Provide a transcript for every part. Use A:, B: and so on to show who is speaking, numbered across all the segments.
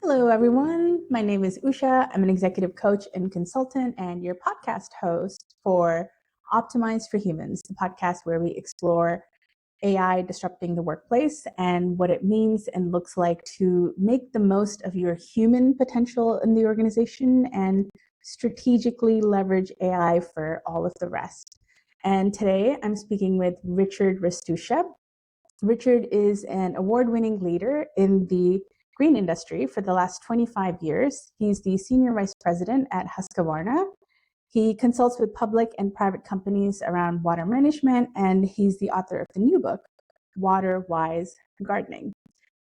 A: Hello, everyone. My name is Usha. I'm an executive coach and consultant and your podcast host for Optimized for Humans, the podcast where we explore AI disrupting the workplace and what it means and looks like to make the most of your human potential in the organization and strategically leverage AI for all of the rest. And today I'm speaking with Richard Restuccia. Richard is an award-winning leader in the green industry for the last 25 years. He's the senior vice president at Husqvarna. He consults with public and private companies around water management, and he's the author of the new book, Water Wise Gardening.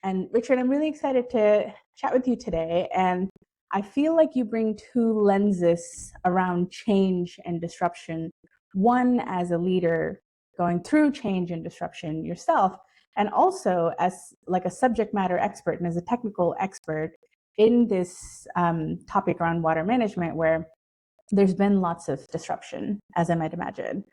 A: And Richard, I'm really excited to chat with you today. And I feel like you bring two lenses around change and disruption. One as a leader going through change and disruption yourself, and also as like a subject matter expert and as a technical expert in this topic around water management, where there's been lots of disruption, as I might imagine.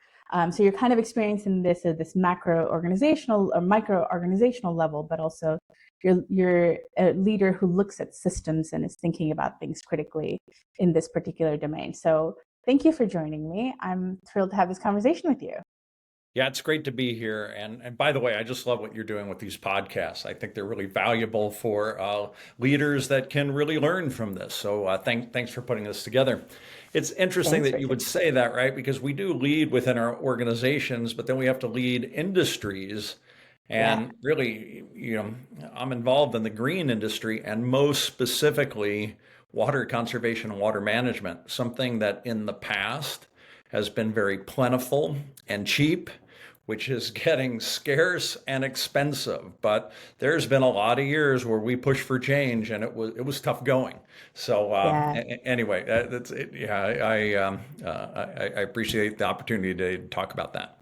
A: So you're kind of experiencing this at this macro organizational or micro organizational level, but also you're a leader who looks at systems and is thinking about things critically in this particular domain. So thank you for joining me. I'm thrilled to have this conversation with you.
B: Yeah, it's great to be here. And by the way, I just love what you're doing with these podcasts. I think they're really valuable for leaders that can really learn from this. So thanks for putting this together. It's interesting
A: Thanks,
B: that you
A: Richard.
B: would say that, right? Because we do lead within our organizations, but then we have to lead industries.
A: Yeah.
B: And really, I'm involved in the green industry and most specifically water conservation and water management, something that in the past has been very plentiful and cheap, which is getting scarce and expensive. But there's been a lot of years where we pushed for change, and it was tough going. So
A: Yeah.
B: anyway, that's it. Yeah, I appreciate the opportunity to talk about that.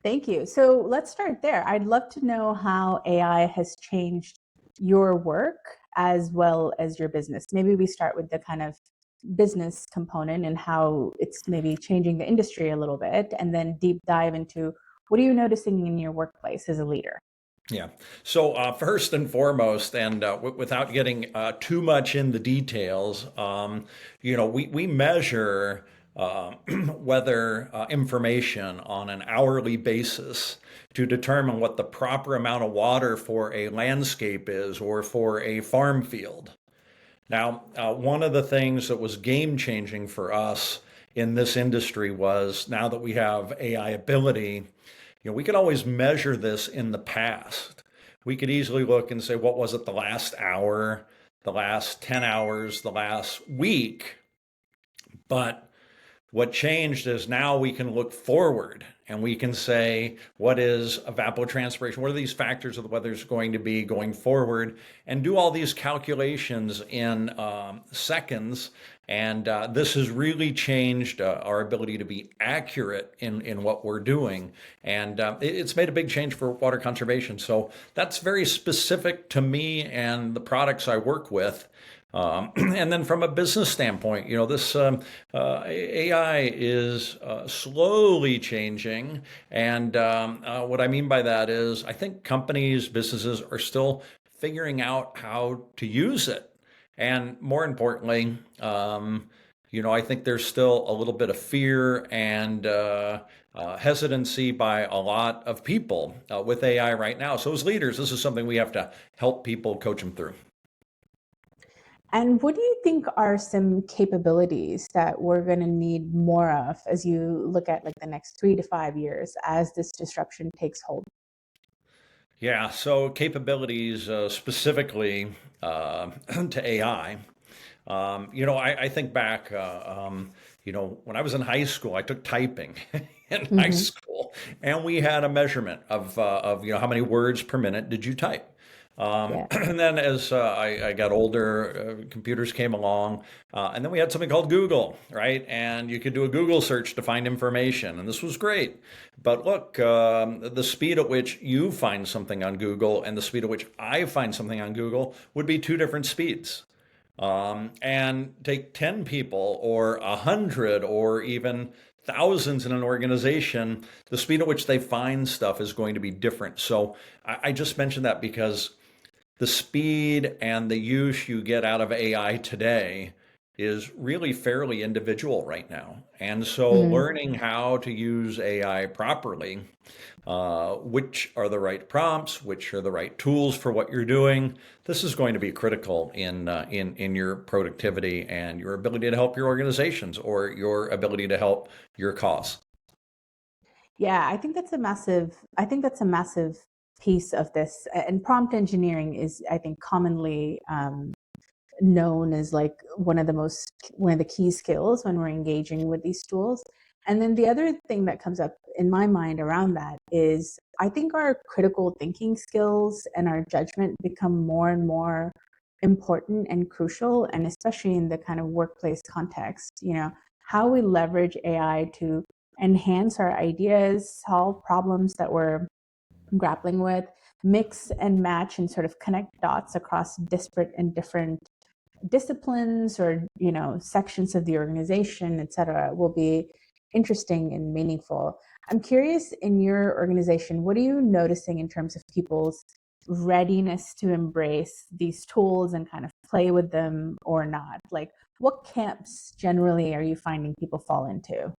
A: Thank you. So let's start there. I'd love to know how AI has changed your work as well as your business. Maybe we start with the kind of business component and how it's maybe changing the industry a little bit, and then deep dive into what are you noticing in your workplace as a leader?
B: Yeah. So first and foremost, and without getting too much in the details, we measure weather information on an hourly basis to determine what the proper amount of water for a landscape is or for a farm field. Now, one of the things that was game changing for us in this industry was now that we have AI ability, we could always measure this in the past. We could easily look and say, what was it the last hour, the last 10 hours, the last week? But what changed is now we can look forward and we can say, what is evapotranspiration? What are these factors of the weather is going to be going forward? And do all these calculations in seconds. And this has really changed our ability to be accurate in what we're doing. And it's made a big change for water conservation. So that's very specific to me and the products I work with. And then from a business standpoint, this AI is slowly changing. And what I mean by that is I think companies, businesses are still figuring out how to use it. And more importantly, I think there's still a little bit of fear and hesitancy by a lot of people with AI right now. So as leaders, this is something we have to help people coach them through.
A: And what do you think are some capabilities that we're going to need more of as you look at like the next 3 to 5 years as this disruption takes hold?
B: Yeah, so capabilities specifically to AI. I think back, when I was in high school, I took typing in high
A: Hmm.
B: school, and we had a measurement of how many words per minute did you type.
A: Yeah.
B: And then as I got older, computers came along, and then we had something called Google, right? And you could do a Google search to find information, and this was great. But look, the speed at which you find something on Google and the speed at which I find something on Google would be two different speeds. And take 10 people or 100 or even thousands in an organization, the speed at which they find stuff is going to be different. So I just mentioned that because the speed and the use you get out of AI today is really fairly individual right now. And so
A: Mm.
B: learning how to use AI properly, which are the right prompts, which are the right tools for what you're doing, this is going to be critical in your productivity and your ability to help your organizations or your ability to help your cause.
A: Yeah, I think that's a massive piece of this. And prompt engineering is, I think, commonly known as like one of the key skills when we're engaging with these tools. And then the other thing that comes up in my mind around that is I think our critical thinking skills and our judgment become more and more important and crucial, and especially in the kind of workplace context, how we leverage AI to enhance our ideas, solve problems that we're grappling with, mix and match and sort of connect dots across disparate and different disciplines or sections of the organization, et cetera, will be interesting and meaningful. I'm curious, in your organization, what are you noticing in terms of people's readiness to embrace these tools and kind of play with them or not? Like, what camps generally are you finding people fall into?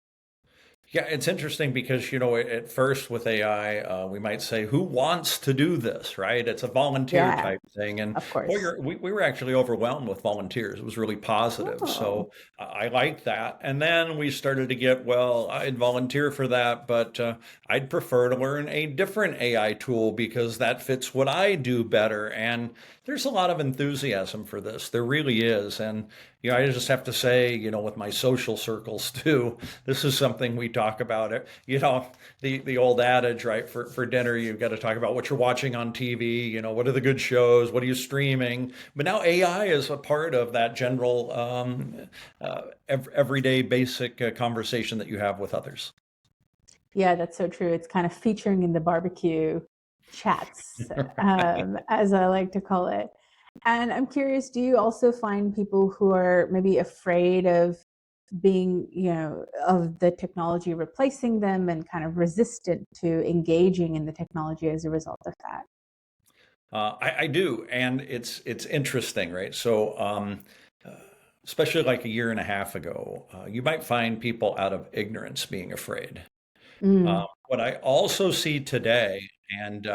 B: Yeah, it's interesting because, at first with AI, we might say, who wants to do this, right? It's a volunteer
A: Yeah,
B: type thing. And
A: of
B: boy,
A: course.
B: we were actually overwhelmed with volunteers. It was really positive.
A: Oh,
B: So I liked that. And then we started to get, well, I'd volunteer for that, but I'd prefer to learn a different AI tool because that fits what I do better. And there's a lot of enthusiasm for this. There really is. And, I just have to say, with my social circles too, this is something we talk about it. The old adage, right? For dinner, you've got to talk about what you're watching on TV. What are the good shows? What are you streaming? But now AI is a part of that general everyday basic conversation that you have with others.
A: yeah, that's so true. It's kind of featuring in the barbecue chats, as I like to call it. And I'm curious, do you also find people who are maybe afraid of being, of the technology replacing them and kind of resistant to engaging in the technology as a result of that?
B: I do, and it's interesting, right? So, uh, especially like a year and a half ago, you might find people out of ignorance being afraid.
A: Mm,
B: What I also see today, and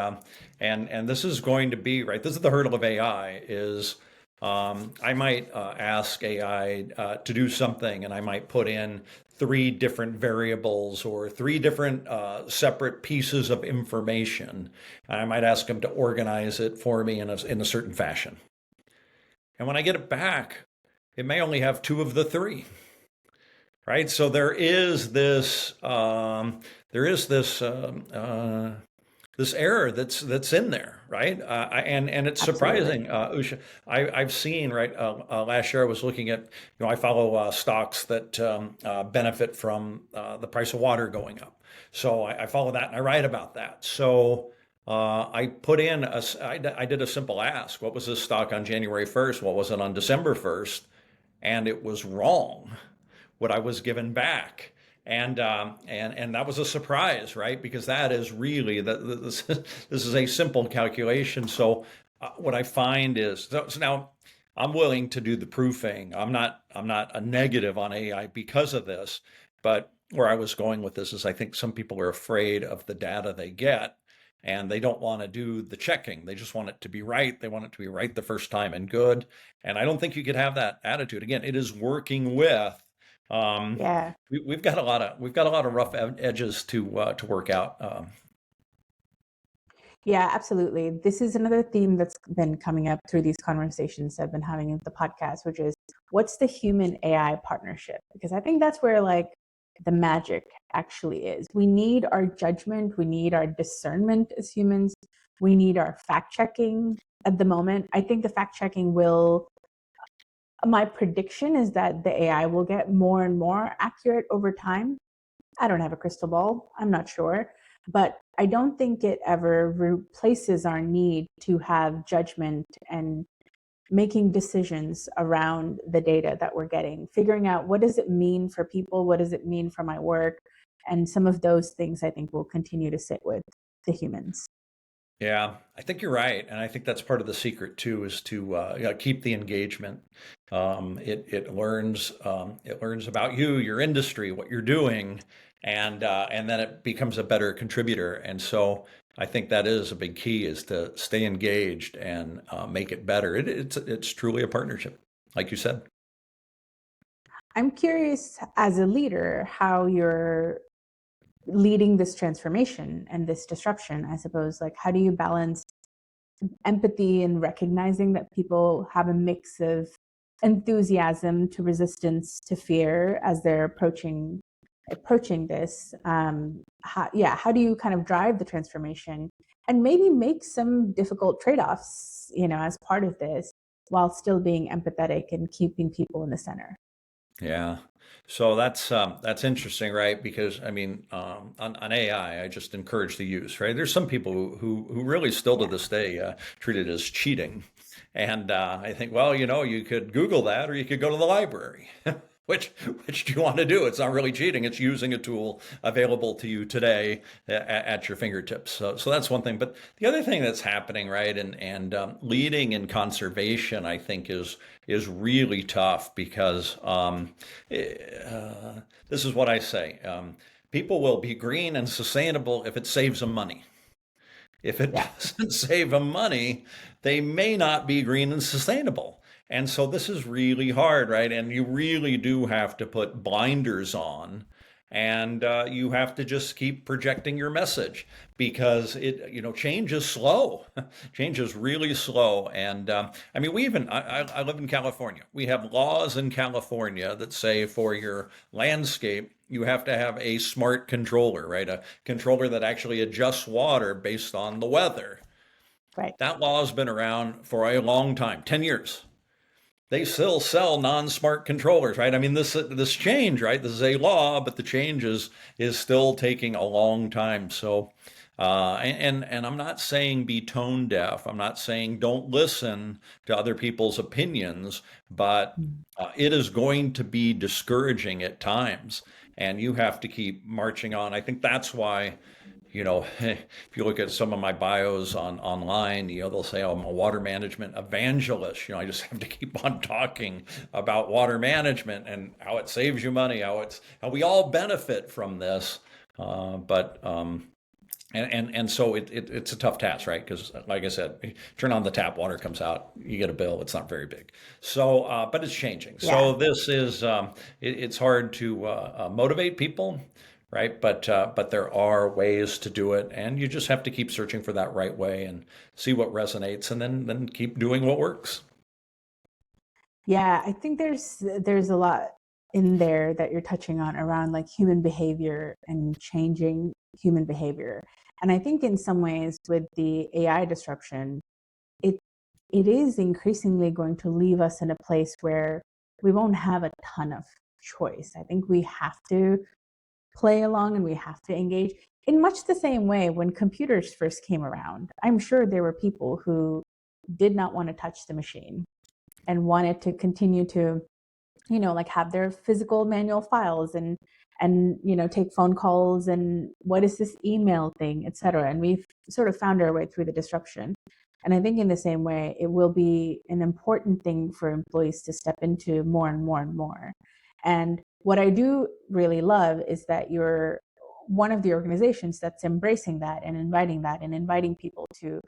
B: and this is going to be right. This is the hurdle of AI. Is I might ask AI to do something, and I might put in three different variables or three different separate pieces of information. And I might ask them to organize it for me in a certain fashion. And when I get it back, it may only have two of the three, right? So there is this error that's in there, right? And it's
A: absolutely.
B: surprising, Usha. I've seen right last year I was looking at I follow stocks that benefit from the price of water going up, so I follow that and I write about that. So. I put in I did a simple ask. What was this stock on January 1st? What was it on December 1st? And it was wrong what I was given back. And that was a surprise, right? Because that is really this, this is a simple calculation. So what I find is so now I'm willing to do the proofing. I'm not a negative on AI because of this, but where I was going with this is I think some people are afraid of the data they get and they don't want to do the checking. They just want it to be right. They want it to be right the first time and good. And I don't think you could have that attitude. Again, it is working with um,
A: Yeah.
B: we've got a lot of rough edges to work out.
A: Yeah, absolutely. This is another theme that's been coming up through these conversations I've been having with the podcast, which is what's the human AI partnership? Because I think that's where like the magic actually is. We need our judgment, we need our discernment as humans, we need our fact checking at the moment. I think the fact checking will, my prediction is that the AI will get more and more accurate over time. I don't have a crystal ball. I'm not sure. But I don't think it ever replaces our need to have judgment and making decisions around the data that we're getting, figuring out what does it mean for people? What does it mean for my work? And some of those things I think will continue to sit with the humans.
B: Yeah, I think you're right, and I think that's part of the secret too, is to keep the engagement. It learns about you, your industry, what you're doing, and then it becomes a better contributor. And so I think that is a big key, is to stay engaged and make it better. It's truly a partnership, like you said.
A: I'm curious, as a leader, how you're leading this transformation and this disruption, I suppose. Like, how do you balance empathy and recognizing that people have a mix of enthusiasm to resistance to fear as they're approaching this? How do you kind of drive the transformation and maybe make some difficult trade-offs, as part of this, while still being empathetic and keeping people in the center?
B: Yeah. So that's interesting, right? Because I mean, on AI, I just encourage the use, right? There's some people who really still to
A: Yeah.
B: this day treat it as cheating, and I think, well, you could Google that, or you could go to the library. Which which do you want to do? It's not really cheating. It's using a tool available to you today at your fingertips. So that's one thing. But the other thing that's happening, right, and leading in conservation, I think is really tough because this is what I say. People will be green and sustainable if it saves them money. If it
A: Yeah.
B: doesn't save them money, they may not be green and sustainable. And so this is really hard, right? And you really do have to put blinders on, and you have to just keep projecting your message, because change is slow. Change is really slow. And I mean, I live in California. We have laws in California that say for your landscape, you have to have a smart controller, right? A controller that actually adjusts water based on the weather.
A: Right.
B: That law has been around for a long time, 10 years. They still sell non-smart controllers, right? I mean, this change, right? This is a law, but the change is still taking a long time. So, and I'm not saying be tone deaf. I'm not saying don't listen to other people's opinions, but
A: Mm.
B: it is going to be discouraging at times, and you have to keep marching on. I think that's why, if you look at some of my bios online, they'll say, oh, I'm a water management evangelist. I just have to keep on talking about water management and how it saves you money, how we all benefit from this. But and so it's a tough task, right? Because like I said, you turn on the tap, water comes out, you get a bill. It's not very big. So, but it's changing.
A: Yeah.
B: So this is it's hard to motivate people, right? But there are ways to do it, and you just have to keep searching for that right way and see what resonates, and then keep doing what works.
A: Yeah, I think there's a lot in there that you're touching on around like human behavior and changing human behavior. And I think in some ways with the AI disruption, it it is increasingly going to leave us in a place where we won't have a ton of choice. I think we have to play along and we have to engage in much the same way when computers first came around. I'm sure there were people who did not want to touch the machine and wanted to continue to, like have their physical manual files and take phone calls and what is this email thing, et cetera. And we've sort of found our way through the disruption. And I think in the same way, it will be an important thing for employees to step into more and more and more. And what I do really love is that you're one of the organizations that's embracing that and inviting people to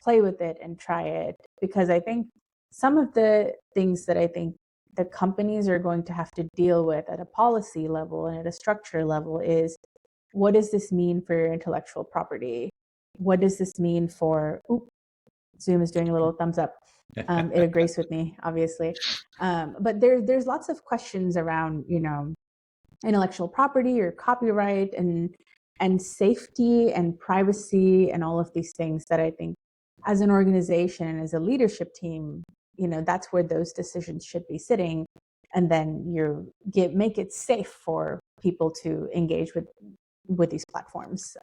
A: play with it and try it. Because I think some of the things that I think the companies are going to have to deal with at a policy level and at a structure level is, what does this mean for your intellectual property? What does this mean for, Zoom is doing a little thumbs up. It agrees with me, obviously. But there's lots of questions around, intellectual property or copyright and safety and privacy and all of these things that I think as an organization and as a leadership team, that's where those decisions should be sitting. And then make it safe for people to engage with these platforms.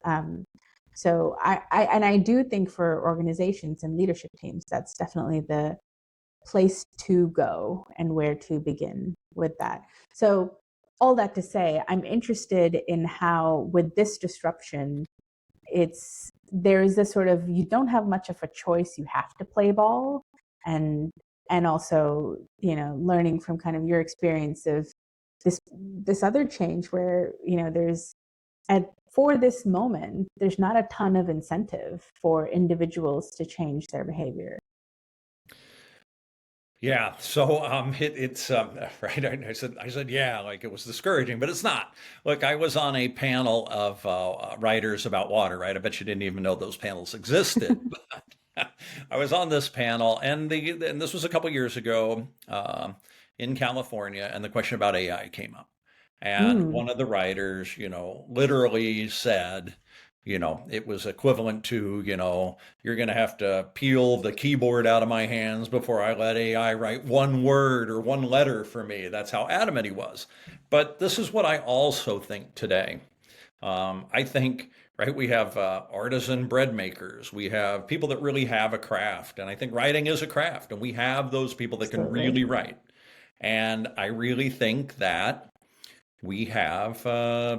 A: So I do think for organizations and leadership teams, that's definitely the place to go and where to begin with that. So all that to say, I'm interested in how with this disruption, it's there is this sort of, you don't have much of a choice, you have to play ball. And also, learning from kind of your experience of this other change where, for this moment, there's not a ton of incentive for individuals to change their behavior.
B: Yeah, so it's right. I said, yeah, like it was discouraging, but it's not. Look, I was on a panel of writers about water, right? I bet you didn't even know those panels existed. But I was on this panel, and this was a couple years ago in California, and the question about AI came up, and
A: Mm,
B: one of the writers, literally said, it was equivalent to, you're going to have to peel the keyboard out of my hands before I let AI write one word or one letter for me. That's how adamant he was. But this is what I also think today. I think, right, we have artisan bread makers. We have people that really have a craft. And I think writing is a craft. And we have those people that can
A: absolutely.
B: really write. And I really think that we have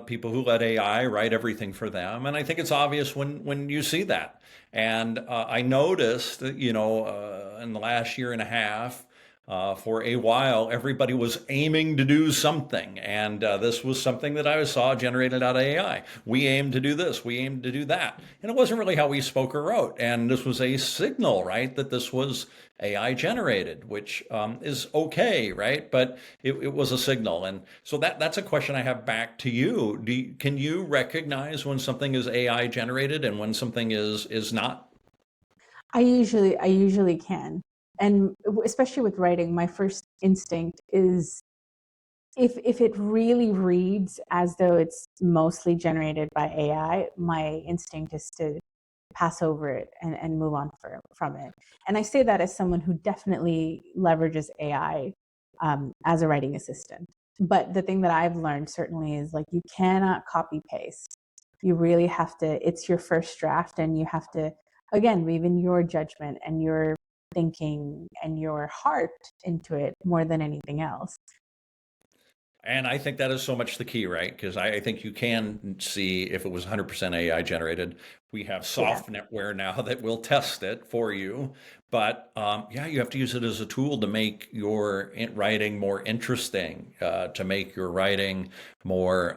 B: people who let AI write everything for them, and I think it's obvious when you see that. And I noticed that in the last year and a half, for a while, everybody was aiming to do something, and this was something that I saw generated out of AI. We aim to do this, we aim to do that, and it wasn't really how we spoke or wrote. And this was a signal, right, that this was AI generated, which is okay, right? But it was a signal. And so that's a question I have back to you. Can you recognize when something is AI generated and when something is not?
A: I usually can. And especially with writing, my first instinct is, if it really reads as though it's mostly generated by AI, my instinct is to pass over it and move on from it. And I say that as someone who definitely leverages AI as a writing assistant. But the thing that I've learned certainly is, like, you cannot copy paste. You really have to, it's your first draft, and you have to, again, weave in your judgment and your thinking and your heart into it more than anything else.
B: And I think that is so much the key, right? Because I think you can see if it was 100% AI generated. We have
A: Yeah.
B: software now that will test it for you. But yeah, you have to use it as a tool to make your writing more interesting, to make your writing more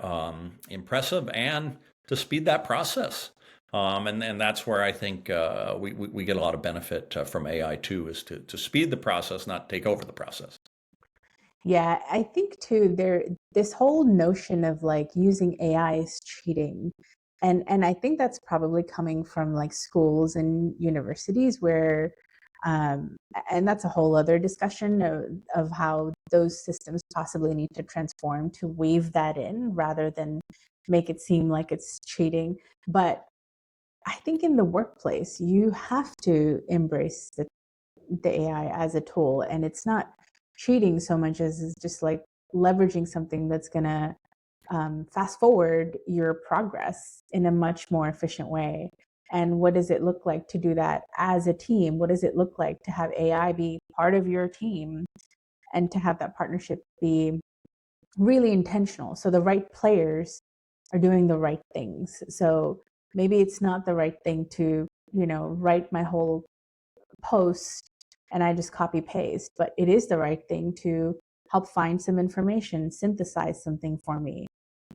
B: impressive, and to speed that process. And that's where I think we get a lot of benefit from AI too, is to speed the process, not take over the process.
A: Yeah, I think too, this whole notion of like using AI is cheating. And I think that's probably coming from like schools and universities where and that's a whole other discussion of how those systems possibly need to transform to weave that in rather than make it seem like it's cheating. But I think in the workplace, you have to embrace the AI as a tool, and it's not cheating so much as it's just like leveraging something that's going to fast forward your progress in a much more efficient way. And what does it look like to do that as a team? What does it look like to have AI be part of your team and to have that partnership be really intentional? So the right players are doing the right things. So maybe it's not the right thing to, write my whole post and I just copy paste, but it is the right thing to help find some information, synthesize something for me,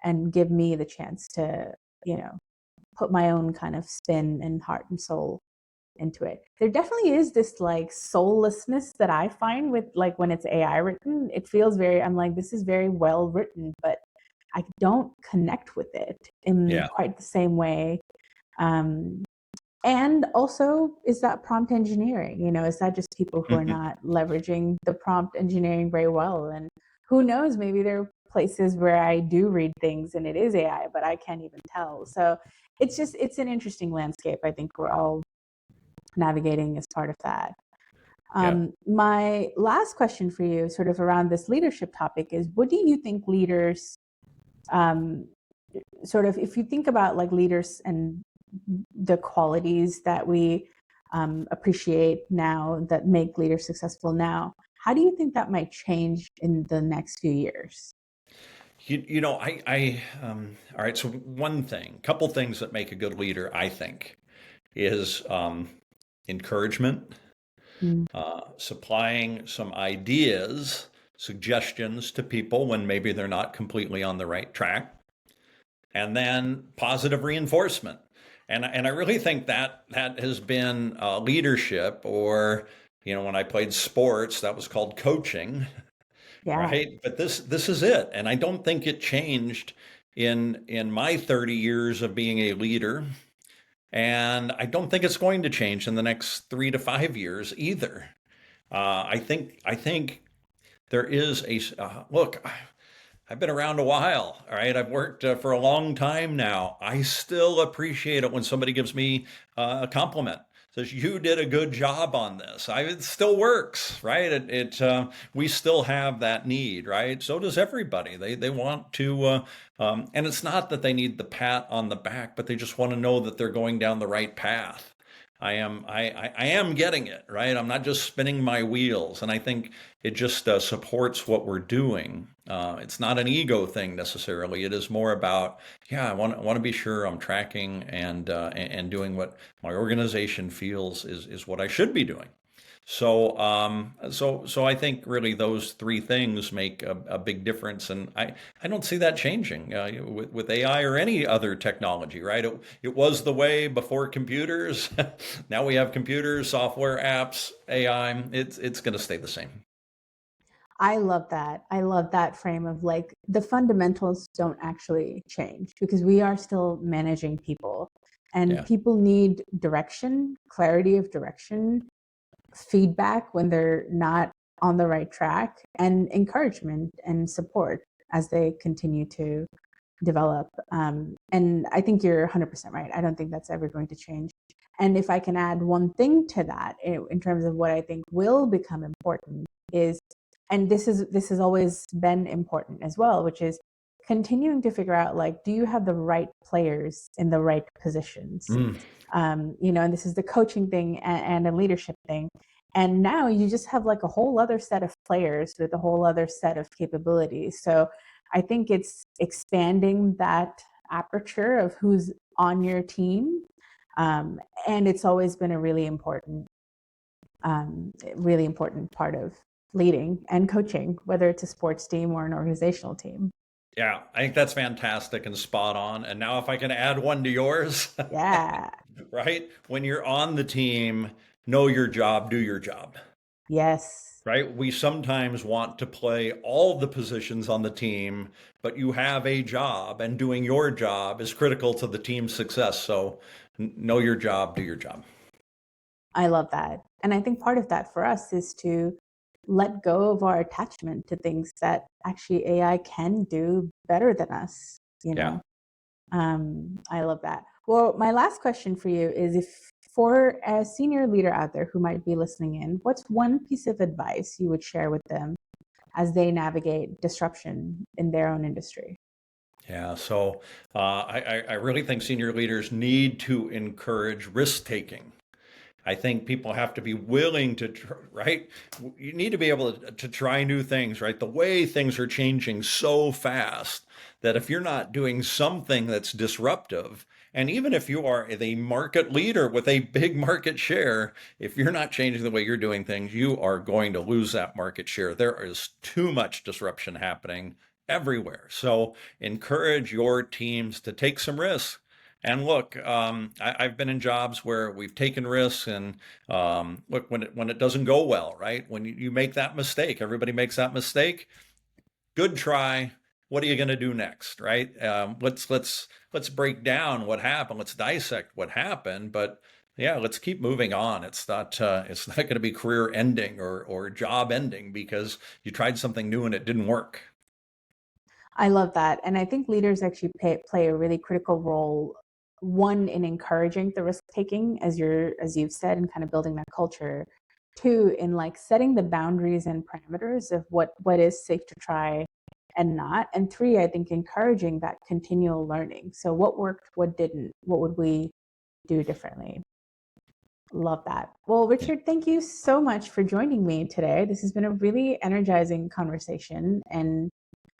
A: and give me the chance to, you know, put my own kind of spin and heart and soul into it. There definitely is this like soullessness that I find with, like, when it's AI written. It feels very, I'm like, this is very well written, but I don't connect with it in
B: Yeah.
A: quite the same way. Um, and also, is that prompt engineering? Is that just people who are not leveraging the prompt engineering very well? And who knows, maybe there are places where I do read things and it is AI, but I can't even tell. So it's an interesting landscape. I think we're all navigating as part of that.
B: Yeah.
A: My last question for you, sort of around this leadership topic, is what do you think leaders, um, sort of, if you think about like leaders and the qualities that we appreciate now that make leaders successful now, how do you think that might change in the next few years?
B: All right. So one thing, couple things that make a good leader, I think, is encouragement,
A: Mm.
B: supplying some ideas, suggestions to people when maybe they're not completely on the right track, and then positive reinforcement. And I really think that that has been leadership, or when I played sports, that was called coaching,
A: Yeah.
B: right? But this is it, and I don't think it changed in my 30 years of being a leader, and I don't think it's going to change in the next 3 to 5 years either. I think there is a look. I've been around a while, all right? I've worked for a long time now. I still appreciate it when somebody gives me a compliment, says you did a good job on this. It still works, right? We still have that need, right? So does everybody. They want to, and it's not that they need the pat on the back, but they just want to know that they're going down the right path. I am getting it, right? I'm not just spinning my wheels, and I think it just supports what we're doing. It's not an ego thing necessarily. It is more about, yeah, I want to be sure I'm tracking and doing what my organization feels is what I should be doing. So I think really those three things make a big difference, and I don't see that changing with AI or any other technology, right? It was the way before computers. Now we have computers, software, apps, AI. It's going to stay the same.
A: I love that. I love that frame of like the fundamentals don't actually change because we are still managing people and
B: Yeah.
A: people need direction, clarity of direction, feedback when they're not on the right track, and encouragement and support as they continue to develop. And I think you're 100% right. I don't think that's ever going to change. And if I can add one thing to that, in terms of what I think will become important is, and this has always been important as well, which is continuing to figure out, like, do you have the right players in the right positions?
B: Mm.
A: And this is the coaching thing and a leadership thing. And now you just have like a whole other set of players with a whole other set of capabilities. So I think it's expanding that aperture of who's on your team. And it's always been a really important part of leading and coaching, whether it's a sports team or an organizational team.
B: Yeah, I think that's fantastic and spot on. And now if I can add one to yours,
A: Yeah.
B: right? When you're on the team, know your job, do your job.
A: Yes.
B: Right? We sometimes want to play all the positions on the team, but you have a job, and doing your job is critical to the team's success. So know your job, do your job.
A: I love that. And I think part of that for us is to let go of our attachment to things that actually AI can do better than us, you
B: Yeah.
A: know? I love that. Well, my last question for you is, if for a senior leader out there who might be listening in, what's one piece of advice you would share with them as they navigate disruption in their own industry?
B: Yeah. So I really think senior leaders need to encourage risk taking. I think people have to be willing to, right? You need to be able to try new things, right? The way things are changing so fast that if you're not doing something that's disruptive, and even if you are the market leader with a big market share, if you're not changing the way you're doing things, you are going to lose that market share. There is too much disruption happening everywhere. So encourage your teams to take some risks. And look, I've been in jobs where we've taken risks, and look, when it doesn't go well, right? When you make that mistake, everybody makes that mistake. Good try. What are you going to do next, right? Let's break down what happened. Let's dissect what happened. But yeah, let's keep moving on. It's not going to be career ending or job ending because you tried something new and it didn't work.
A: I love that. And I think leaders actually play a really critical role, one, in encouraging the risk taking, as you've said, and kind of building that culture. Two, in like setting the boundaries and parameters of what is safe to try and not. And three, I think encouraging that continual learning. So what worked, what didn't, what would we do differently? Love that. Well, Richard, thank you so much for joining me today. This has been a really energizing conversation, and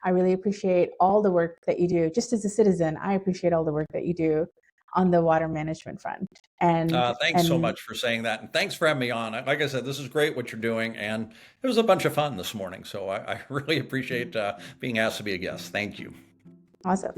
A: I really appreciate all the work that you do. Just as a citizen, I appreciate all the work that you do on the water management front.
B: Thanks so much for saying that. And thanks for having me on. Like I said, this is great what you're doing. And it was a bunch of fun this morning. So I really appreciate being asked to be a guest. Thank you.
A: Awesome.